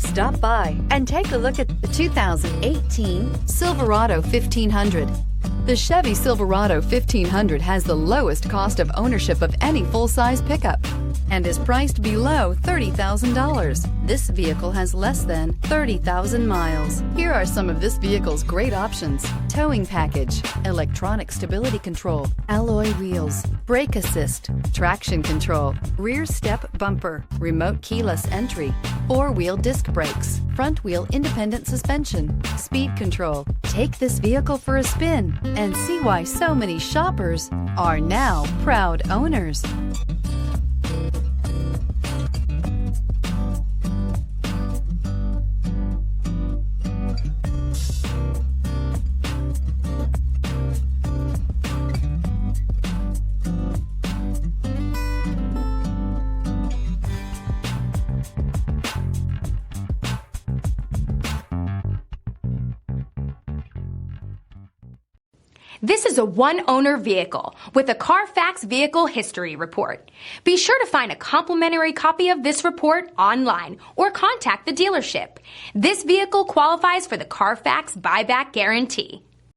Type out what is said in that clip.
Stop by and take a look at the 2018 Silverado 1500. The Chevy Silverado 1500 has the lowest cost of ownership of any full-size pickup and is priced below $30,000. This vehicle has less than 30,000 miles. Here are some of this vehicle's great options: towing package, electronic stability control, alloy wheels, brake assist, traction control, rear step bumper, remote keyless entry, four-wheel disc brakes, front wheel independent suspension, speed control. Take this vehicle for a spin and see why so many shoppers are now proud owners. This is a one-owner vehicle with a CARFAX Vehicle History Report. Be sure to find a complimentary copy of this report online or contact the dealership. This vehicle qualifies for the CARFAX Buyback Guarantee.